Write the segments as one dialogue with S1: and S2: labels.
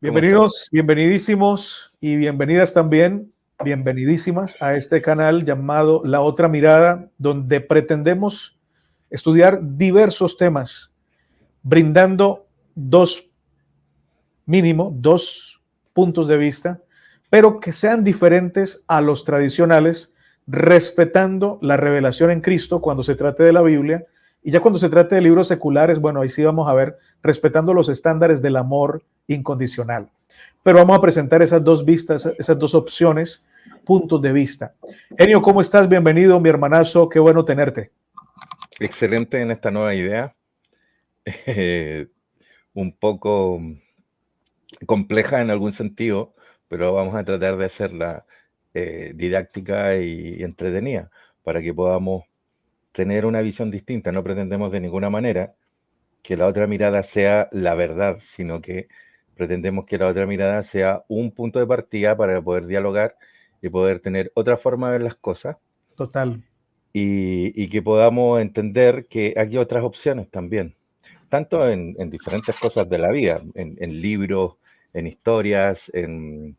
S1: ¿Cómo estás?
S2: Bienvenidos, bienvenidísimos y bienvenidas también, bienvenidísimas a este canal llamado La Otra Mirada, donde pretendemos estudiar diversos temas, brindando mínimo dos puntos de vista, pero que sean diferentes a los tradicionales, respetando la revelación en Cristo cuando se trate de la Biblia. Y ya cuando se trate de libros seculares, bueno, ahí sí vamos a ver, respetando los estándares del amor incondicional. Pero vamos a presentar esas dos vistas, esas dos opciones, puntos de vista. Enio, ¿cómo estás? Bienvenido, mi hermanazo, qué bueno tenerte.
S1: Excelente en esta nueva idea, un poco compleja en algún sentido, pero vamos a tratar de hacerla didáctica y entretenida para que podamos tener una visión distinta. No pretendemos de ninguna manera que la otra mirada sea la verdad, sino que pretendemos que la otra mirada sea un punto de partida para poder dialogar y poder tener otra forma de ver las cosas.
S2: Total.
S1: Y que podamos entender que hay otras opciones también, tanto en diferentes cosas de la vida, en libros, en historias, en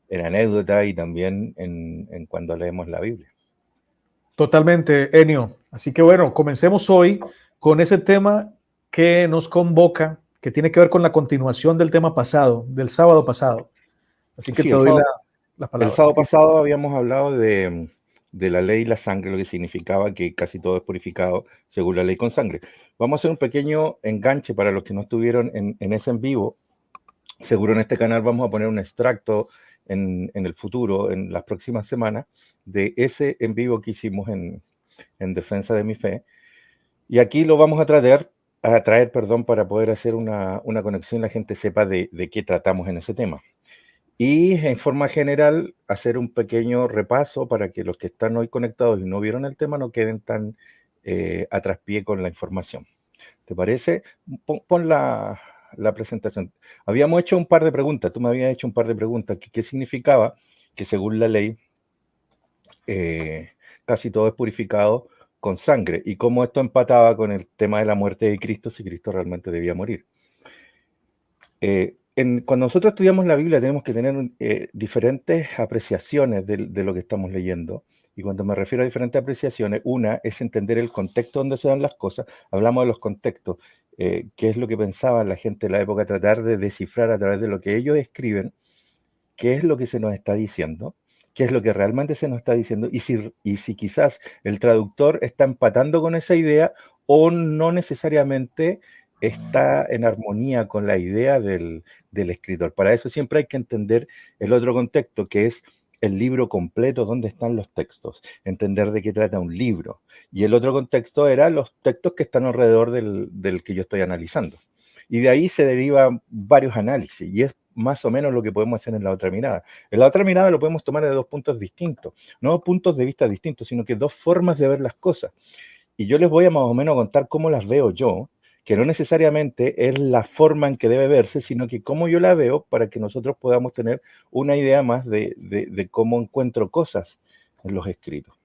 S1: anécdotas y también en cuando leemos la Biblia.
S2: Totalmente, Enio. Así que bueno, comencemos hoy con ese tema que nos convoca, que tiene que ver con la continuación del tema pasado, del sábado pasado. Así que
S1: Sí,
S2: te doy la
S1: el
S2: palabra.
S1: sábado pasado habíamos hablado de la ley y la sangre, lo que significaba que casi todo es purificado según la ley con sangre. Vamos a hacer un pequeño enganche para los que no estuvieron en ese en vivo. Seguro en este canal vamos a poner un extracto en el futuro, en las próximas semanas, de ese en vivo que hicimos en defensa de mi fe. Y aquí lo vamos a traer, para poder hacer una conexión y la gente sepa de qué tratamos en ese tema. Y en forma general, hacer un pequeño repaso para que los que están hoy conectados y no vieron el tema no queden tan a traspié con la información. ¿Te parece? Pon la presentación. Habíamos hecho un par de preguntas, tú me habías hecho un par de preguntas. ¿Qué significaba que según la ley casi todo es purificado con sangre? Y cómo esto empataba con el tema de la muerte de Cristo, si Cristo realmente debía morir. Cuando nosotros estudiamos la Biblia tenemos que tener diferentes apreciaciones de lo que estamos leyendo. Y cuando me refiero a diferentes apreciaciones, una es entender el contexto donde se dan las cosas. Hablamos de los contextos, qué es lo que pensaba la gente de la época, tratar de descifrar a través de lo que ellos escriben, qué es lo que se nos está diciendo, qué es lo que realmente se nos está diciendo, y si quizás el traductor está empatando con esa idea o no necesariamente está en armonía con la idea del escritor. Para eso siempre hay que entender el otro contexto, que es el libro completo, dónde están los textos, entender de qué trata un libro. Y el otro contexto era los textos que están alrededor del que yo estoy analizando. Y de ahí se derivan varios análisis, y es más o menos lo que podemos hacer en la otra mirada. En la otra mirada lo podemos tomar de dos puntos distintos, no puntos de vista distintos, sino que dos formas de ver las cosas. Y yo les voy a más o menos contar cómo las veo yo, que no necesariamente es la forma en que debe verse, sino que cómo yo la veo para que nosotros podamos tener una idea más de cómo encuentro cosas en los escritos.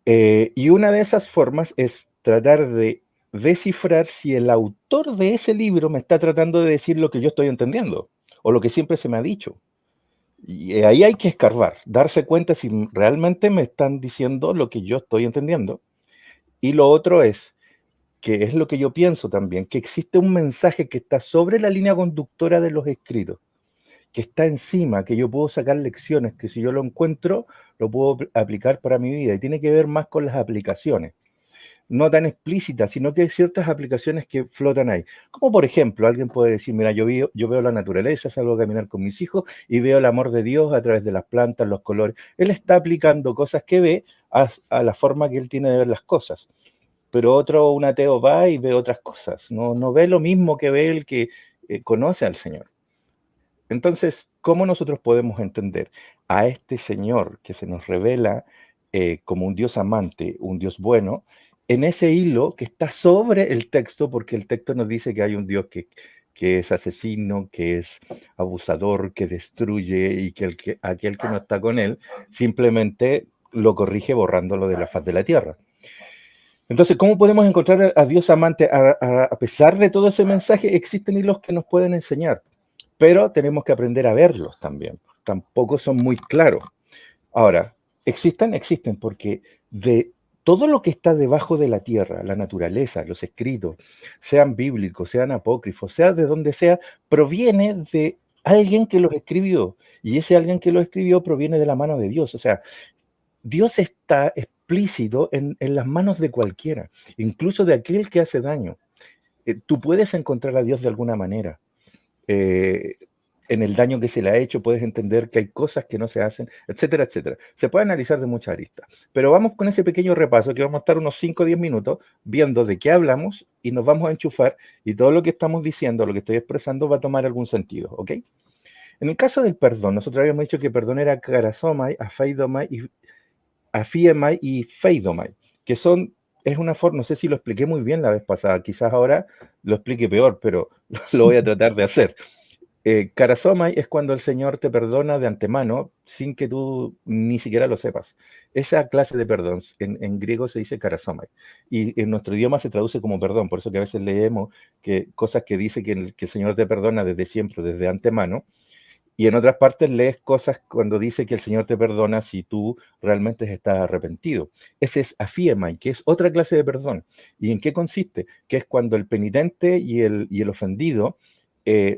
S1: Y una de esas formas es tratar de descifrar si el autor de ese libro me está tratando de decir lo que yo estoy entendiendo, o lo que siempre se me ha dicho. Y ahí hay que escarbar, darse cuenta si realmente me están diciendo lo que yo estoy entendiendo. Y lo otro es, que es lo que yo pienso también, que existe un mensaje que está sobre la línea conductora de los escritos, que está encima, que yo puedo sacar lecciones, que si yo lo encuentro, lo puedo aplicar para mi vida. Y tiene que ver más con las aplicaciones. No tan explícitas, sino que hay ciertas aplicaciones que flotan ahí. Como por ejemplo, alguien puede decir, mira, yo veo la naturaleza, salgo a caminar con mis hijos y veo el amor de Dios a través de las plantas, los colores. Él está aplicando cosas que ve a la forma que él tiene de ver las cosas. Pero un ateo va y ve otras cosas. No ve lo mismo que ve el que conoce al Señor. Entonces, ¿cómo nosotros podemos entender a este Señor que se nos revela como un Dios amante, un Dios bueno, en ese hilo que está sobre el texto? Porque el texto nos dice que hay un Dios que es asesino, que es abusador, que destruye, y que aquel que no está con él simplemente lo corrige borrándolo de la faz de la tierra. Entonces, ¿cómo podemos encontrar a Dios amante? A pesar de todo ese mensaje, existen hilos que nos pueden enseñar. pero tenemos que aprender a verlos también. Tampoco son muy claros. Ahora, existen porque de todo lo que está debajo de la tierra, la naturaleza, los escritos, sean bíblicos, sean apócrifos, sea de donde sea, proviene de alguien que los escribió. Y ese alguien que los escribió proviene de la mano de Dios. O sea, Dios está explícito en las manos de cualquiera, incluso de aquel que hace daño. Tú puedes encontrar a Dios de alguna manera. Eh, en el daño que se le ha hecho, puedes entender que hay cosas que no se hacen, etcétera, etcétera. Se puede analizar de muchas aristas. Pero vamos con ese pequeño repaso, que vamos a estar unos 5 o 10 minutos viendo de qué hablamos y nos vamos a enchufar y todo lo que estamos diciendo, lo que estoy expresando, va a tomar algún sentido, ¿ok? En el caso del perdón, nosotros habíamos dicho que perdón era karasomai, afiemai y feidomai, que es una forma, no sé si lo expliqué muy bien la vez pasada, quizás ahora lo explique peor, pero lo voy a tratar de hacer. Karasomai es cuando el Señor te perdona de antemano sin que tú ni siquiera lo sepas. Esa clase de perdón en griego se dice karasomai y en nuestro idioma se traduce como perdón, por eso que a veces leemos que cosas que dice que el Señor te perdona desde siempre, desde antemano, y en otras partes lees cosas cuando dice que el Señor te perdona si tú realmente estás arrepentido. Ese es afiemai, que es otra clase de perdón. ¿Y en qué consiste? Que es cuando el penitente y el ofendido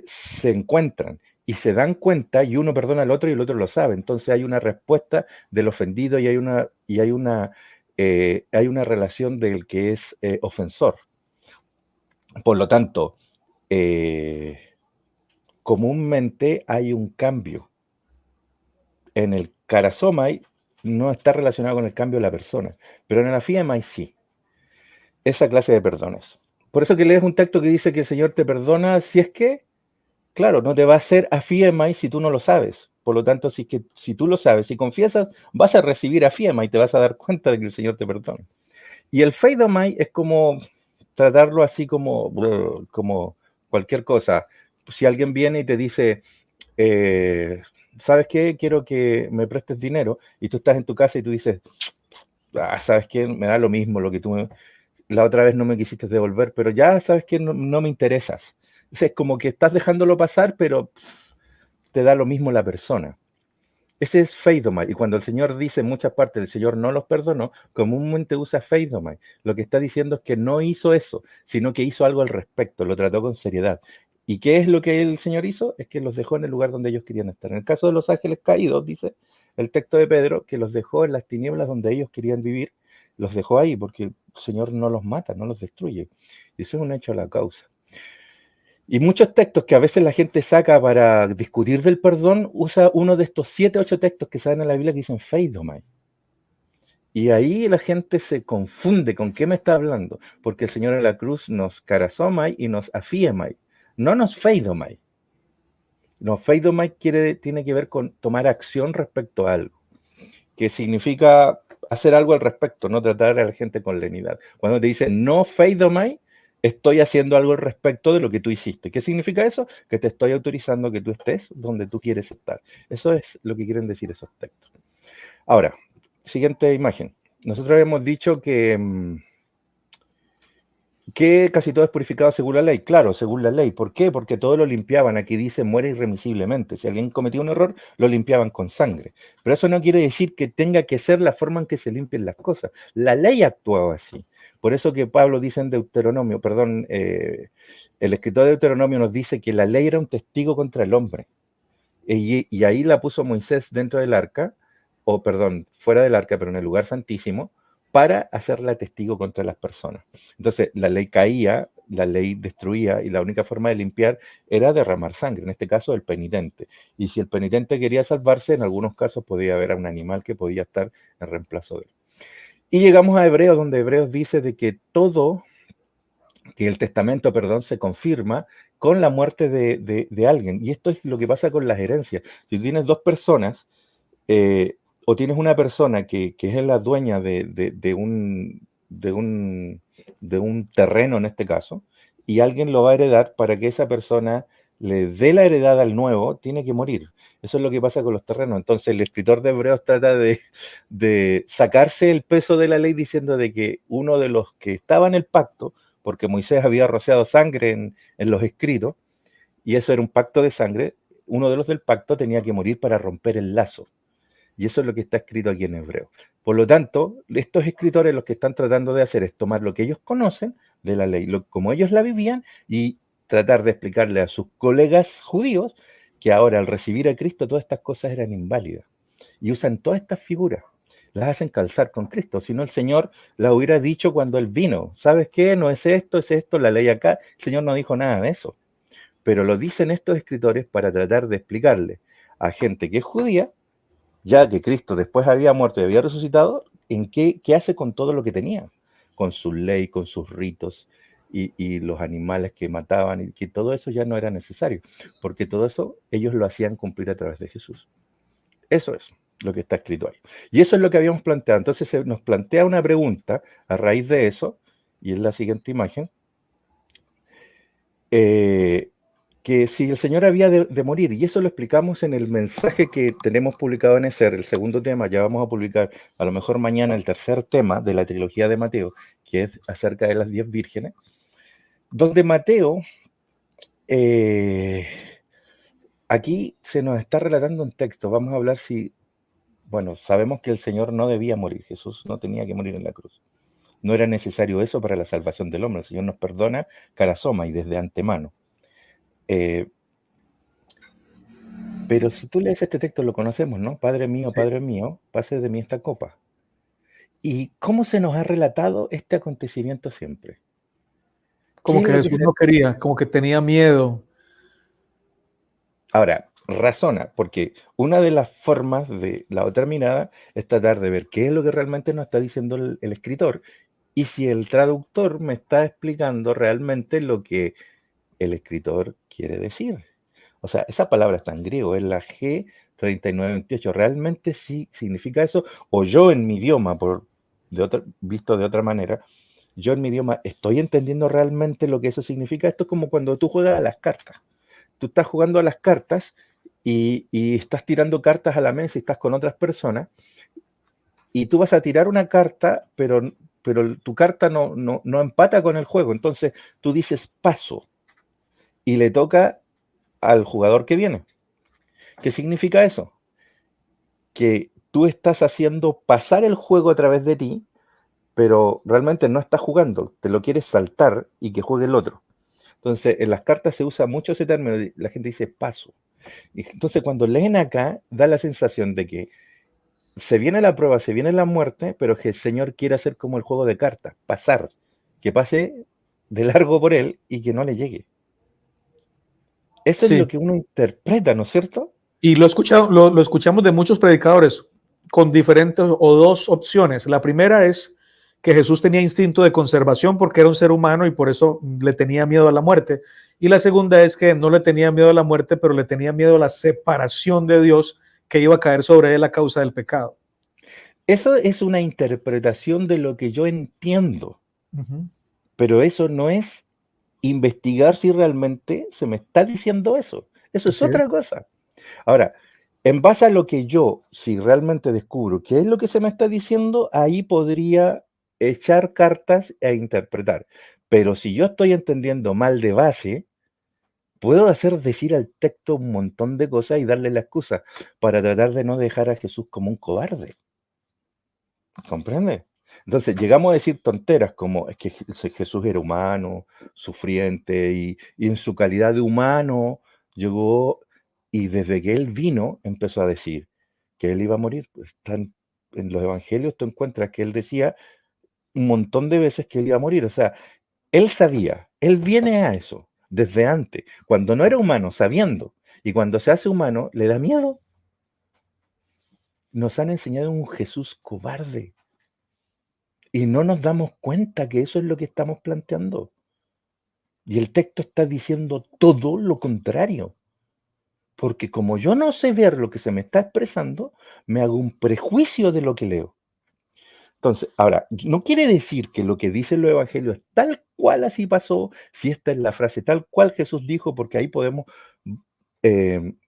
S1: se encuentran y se dan cuenta y uno perdona al otro y el otro lo sabe. Entonces hay una respuesta del ofendido y hay una relación del que es ofensor. Por lo tanto, comúnmente hay un cambio. En el karasomai no está relacionado con el cambio de la persona, pero en el afiemai sí. Esa clase de perdones. Por eso que lees un texto que dice que el Señor te perdona si es que, claro, no te va a hacer afiemai si tú no lo sabes. Por lo tanto, si tú lo sabes, si confiesas, vas a recibir afiemai y te vas a dar cuenta de que el Señor te perdona. Y el feidomai es como tratarlo así como cualquier cosa. Si alguien viene y te dice, ¿sabes qué? Quiero que me prestes dinero y tú estás en tu casa y tú dices, ¿sabes qué? Me da lo mismo lo que la otra vez no me quisiste devolver, pero ya sabes que no me interesas. Es como que estás dejándolo pasar, pero te da lo mismo la persona. Ese es feidomai. Y cuando el Señor dice en muchas partes, el Señor no los perdonó, comúnmente usa feidomai. Lo que está diciendo es que no hizo eso, sino que hizo algo al respecto, lo trató con seriedad. ¿Y qué es lo que el Señor hizo? Es que los dejó en el lugar donde ellos querían estar. En el caso de los ángeles caídos, dice el texto de Pedro, que los dejó en las tinieblas donde ellos querían vivir, los dejó ahí porque el Señor no los mata, no los destruye. Y eso es un hecho a la causa. Y muchos textos que a veces la gente saca para discutir del perdón, usa uno de estos 7, 8 textos que salen en la Biblia que dicen feidomai. Y ahí la gente se confunde con qué me está hablando, porque el Señor en la cruz nos karasomai y nos afiemai, no nos feidomai. No, feidomai tiene que ver con tomar acción respecto a algo, que significa hacer algo al respecto, no tratar a la gente con lenidad. Cuando te dice no feidomai, estoy haciendo algo al respecto de lo que tú hiciste. ¿Qué significa eso? Que te estoy autorizando que tú estés donde tú quieres estar. Eso es lo que quieren decir esos textos. Ahora, siguiente imagen. Nosotros habíamos dicho que casi todo es purificado según la ley. Claro, según la ley. ¿Por qué? Porque todo lo limpiaban. Aquí dice muere irremisiblemente. Si alguien cometía un error, lo limpiaban con sangre. Pero eso no quiere decir que tenga que ser la forma en que se limpien las cosas. La ley actuaba así. Por eso que Pablo dice en Deuteronomio, el escritor de Deuteronomio nos dice que la ley era un testigo contra el hombre. Y ahí la puso Moisés dentro del arca, fuera del arca, pero en el lugar santísimo, para hacerla testigo contra las personas. Entonces, la ley caía, la ley destruía, y la única forma de limpiar era derramar sangre, en este caso el penitente. Y si el penitente quería salvarse, en algunos casos podía haber un animal que podía estar en reemplazo de él. Y llegamos a Hebreos, donde Hebreos dice de que que el testamento, se confirma con la muerte de alguien. Y esto es lo que pasa con las herencias. Si tienes dos personas, o tienes una persona que es la dueña de un terreno en este caso, y alguien lo va a heredar, para que esa persona le dé la heredad al nuevo, tiene que morir. Eso es lo que pasa con los terrenos. Entonces el escritor de Hebreos trata de sacarse el peso de la ley diciendo de que uno de los que estaba en el pacto, porque Moisés había rociado sangre en los escritos, y eso era un pacto de sangre. Uno de los del pacto tenía que morir para romper el lazo. Y eso es lo que está escrito aquí en hebreo. Por lo tanto, estos escritores lo que están tratando de hacer es tomar lo que ellos conocen de la ley, como ellos la vivían, y tratar de explicarle a sus colegas judíos que ahora al recibir a Cristo todas estas cosas eran inválidas. Y usan todas estas figuras, las hacen calzar con Cristo. Si no, el Señor las hubiera dicho cuando Él vino. ¿Sabes qué? No es esto, la ley acá. El Señor no dijo nada de eso. Pero lo dicen estos escritores para tratar de explicarle a gente que es judía, ya que Cristo después había muerto y había resucitado, en qué hace con todo lo que tenía, con su ley, con sus ritos y los animales que mataban, y que todo eso ya no era necesario, porque todo eso ellos lo hacían cumplir a través de Jesús. Eso es lo que está escrito ahí. Y eso es lo que habíamos planteado. Entonces se nos plantea una pregunta a raíz de eso, y es la siguiente imagen. Que si el Señor había de morir, y eso lo explicamos en el mensaje que tenemos publicado en ESER, el segundo tema. Ya vamos a publicar a lo mejor mañana el tercer tema de la trilogía de Mateo, que es acerca de las 10 vírgenes, donde Mateo, aquí se nos está relatando un texto. Vamos a hablar bueno, sabemos que el Señor no debía morir, Jesús no tenía que morir en la cruz. No era necesario eso para la salvación del hombre. El Señor nos perdona carasoma y desde antemano. Pero si tú lees este texto, lo conocemos, ¿no? Padre mío, pase de mí esta copa. ¿Y cómo se nos ha relatado este acontecimiento siempre?
S2: Como que Jesús no quería, como que tenía miedo.
S1: Ahora, razona, porque una de las formas de la otra mirada es tratar de ver qué es lo que realmente nos está diciendo el escritor, y si el traductor me está explicando realmente lo que el escritor quiere decir. O sea, esa palabra está en griego, es la G3928. ¿Realmente sí significa eso? O yo en mi idioma, visto de otra manera, yo en mi idioma estoy entendiendo realmente lo que eso significa. Esto es como cuando tú juegas a las cartas. Tú estás jugando a las cartas y estás tirando cartas a la mesa y estás con otras personas, y tú vas a tirar una carta, pero tu carta no empata con el juego. Entonces tú dices paso y le toca al jugador que viene. ¿Qué significa eso? Que tú estás haciendo pasar el juego a través de ti, pero realmente no estás jugando, te lo quieres saltar y que juegue el otro. Entonces, en las cartas se usa mucho ese término, la gente dice paso. Y entonces, cuando leen acá, da la sensación de que se viene la prueba, se viene la muerte, pero que el Señor quiere hacer como el juego de cartas, pasar, que pase de largo por él y que no le llegue. Eso es lo que uno interpreta, ¿no es cierto?
S2: Y lo escuchamos de muchos predicadores con diferentes o dos opciones. La primera es que Jesús tenía instinto de conservación porque era un ser humano y por eso le tenía miedo a la muerte. Y la segunda es que no le tenía miedo a la muerte, pero le tenía miedo a la separación de Dios que iba a caer sobre él a causa del pecado.
S1: Eso es una interpretación de lo que yo entiendo, pero eso no es investigar si realmente se me está diciendo eso. Eso es otra cosa. Ahora, en base a lo que yo, si realmente descubro qué es lo que se me está diciendo, ahí podría echar cartas e interpretar. Pero si yo estoy entendiendo mal de base, puedo hacer decir al texto un montón de cosas y darle la excusa para tratar de no dejar a Jesús como un cobarde. ¿Comprende? Entonces llegamos a decir tonteras como es que Jesús era humano, sufriente, y en su calidad de humano llegó, y desde que él vino empezó a decir que él iba a morir. Pues en los evangelios tú encuentras que él decía un montón de veces que él iba a morir. O sea, él sabía, él viene a eso desde antes, cuando no era humano, sabiendo, y cuando se hace humano le da miedo. Nos han enseñado un Jesús cobarde. Y no nos damos cuenta que eso es lo que estamos planteando. Y el texto está diciendo todo lo contrario. Porque como yo no sé ver lo que se me está expresando, me hago un prejuicio de lo que leo. Entonces, ahora, no quiere decir que lo que dicen los evangelios tal cual así pasó, si esta es la frase tal cual Jesús dijo, porque ahí podemos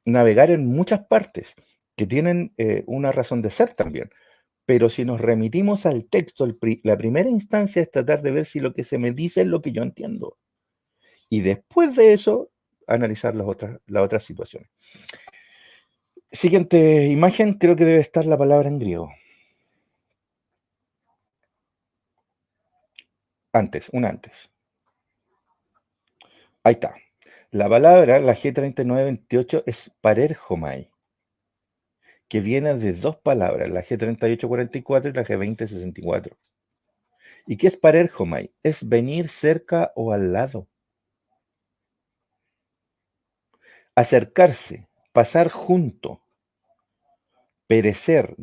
S1: navegar en muchas partes que tienen una razón de ser también. Pero si nos remitimos al texto, la primera instancia es tratar de ver si lo que se me dice es lo que yo entiendo. Y después de eso, analizar las otras situaciones. Siguiente imagen, creo que debe estar la palabra en griego. Antes. Ahí está. La palabra, la G3928, es parerjomai, que viene de dos palabras, la G3844 y la G2064. ¿Y qué es parerjomai? Es venir cerca o al lado. Acercarse, pasar junto, perecer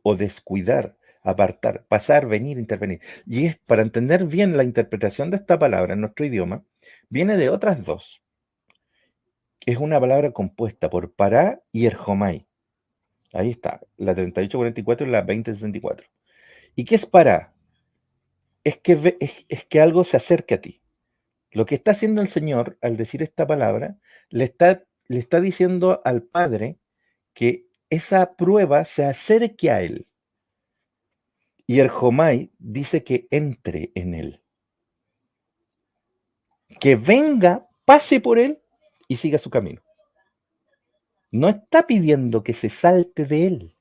S1: o descuidar, apartar, pasar, venir, intervenir. Y es para entender bien la interpretación de esta palabra en nuestro idioma, viene de otras dos. Es una palabra compuesta por pará y erjomai. Ahí está, la 3844 y la 2064. ¿Y qué es pará? Es que algo se acerque a ti. Lo que está haciendo el Señor al decir esta palabra, le está diciendo al Padre que esa prueba se acerque a Él. Y el Jomai dice que entre en Él. Que venga, pase por Él y siga su camino. No está pidiendo que se salte de Él.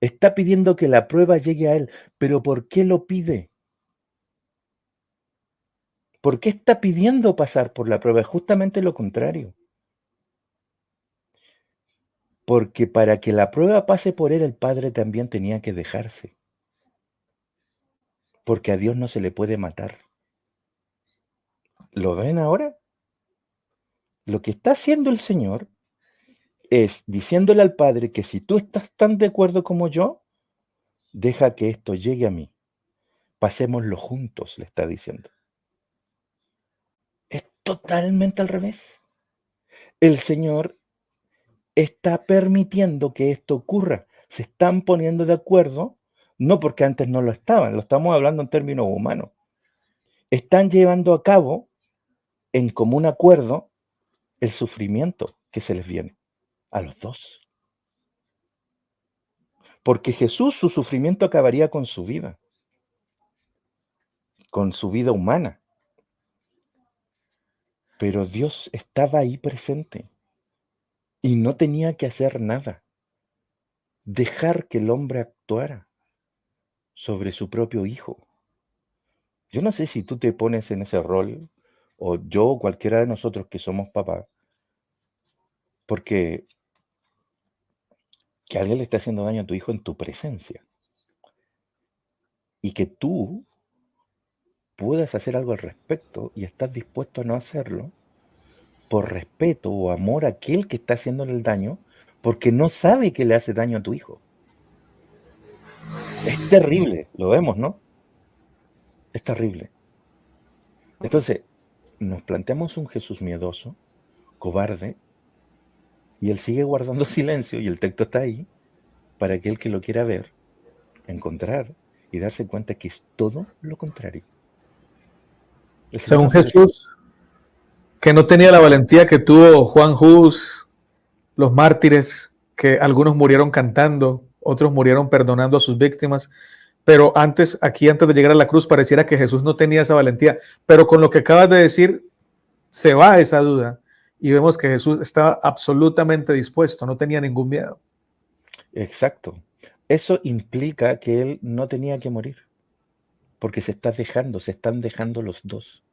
S1: Está pidiendo que la prueba llegue a Él. ¿Pero por qué lo pide? ¿Por qué está pidiendo pasar por la prueba? Es justamente lo contrario. Porque para que la prueba pase por Él, el Padre también tenía que dejarse. Porque a Dios no se le puede matar. ¿Lo ven ahora? Lo que está haciendo el Señor es diciéndole al Padre que si tú estás tan de acuerdo como yo, deja que esto llegue a mí. Pasémoslo juntos, le está diciendo. Es totalmente al revés. El Señor está permitiendo que esto ocurra. Se están poniendo de acuerdo, no porque antes no lo estaban, lo estamos hablando en términos humanos. Están llevando a cabo en común acuerdo el sufrimiento que se les viene a los dos. Porque Jesús, su sufrimiento acabaría con su vida humana. Pero Dios estaba ahí presente y no tenía que hacer nada. Dejar que el hombre actuara sobre su propio hijo. Yo no sé si tú te pones en ese rol, o yo, o cualquiera de nosotros que somos papás, porque que alguien le está haciendo daño a tu hijo en tu presencia. Y que tú puedas hacer algo al respecto y estás dispuesto a no hacerlo por respeto o amor a aquel que está haciéndole el daño, porque no sabe que le hace daño a tu hijo. Es terrible, lo vemos, ¿no? Es terrible. Entonces, nos planteamos un Jesús miedoso, cobarde, y él sigue guardando silencio, y el texto está ahí, para aquel que lo quiera ver, encontrar y darse cuenta que es todo lo contrario.
S2: Según Jesús, que no tenía la valentía que tuvo Juan Hus, los mártires, que algunos murieron cantando, otros murieron perdonando a sus víctimas, pero antes de llegar a la cruz, pareciera que Jesús no tenía esa valentía, pero con lo que acabas de decir, se va esa duda, y vemos que Jesús estaba absolutamente dispuesto, no tenía ningún miedo.
S1: Exacto. Eso implica que él no tenía que morir, porque se están dejando los dos.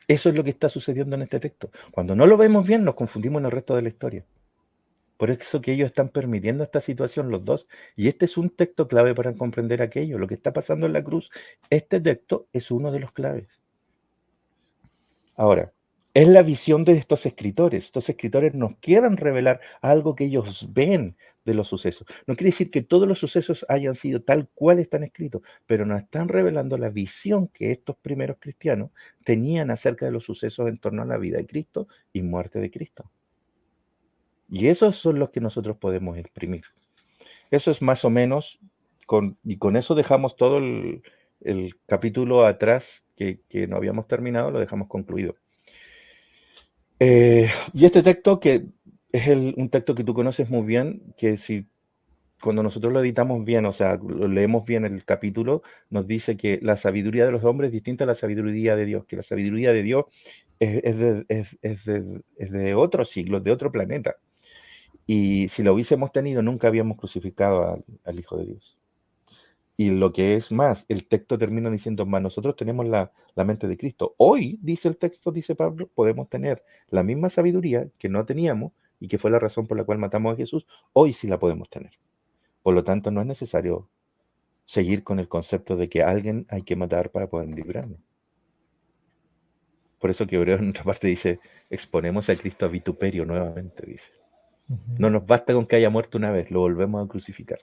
S1: Eso es lo que está sucediendo en este texto. Cuando no lo vemos bien, nos confundimos en el resto de la historia. Por eso que ellos están permitiendo esta situación los dos. Y este es un texto clave para comprender aquello, lo que está pasando en la cruz. Este texto es uno de los claves. Ahora, es la visión de estos escritores. Estos escritores nos quieren revelar algo que ellos ven de los sucesos. No quiere decir que todos los sucesos hayan sido tal cual están escritos, pero nos están revelando la visión que estos primeros cristianos tenían acerca de los sucesos en torno a la vida de Cristo y muerte de Cristo. Y esos son los que nosotros podemos exprimir. Eso es más o menos, y con eso dejamos todo el capítulo atrás que no habíamos terminado, lo dejamos concluido. Y este texto, que es un texto que tú conoces muy bien, que si cuando nosotros lo editamos bien, o sea, lo leemos bien el capítulo, nos dice que la sabiduría de los hombres es distinta a la sabiduría de Dios, que la sabiduría de Dios es de otro siglo, de otro planeta. Y si lo hubiésemos tenido, nunca habíamos crucificado al Hijo de Dios. Y lo que es más, el texto termina diciendo más, nosotros tenemos la mente de Cristo. Hoy, dice el texto, dice Pablo, podemos tener la misma sabiduría que no teníamos y que fue la razón por la cual matamos a Jesús, hoy sí la podemos tener. Por lo tanto, no es necesario seguir con el concepto de que a alguien hay que matar para poder librarnos. Por eso que Hebreo en otra parte dice, exponemos a Cristo a vituperio nuevamente, dice. No nos basta con que haya muerto una vez, lo volvemos a crucificar.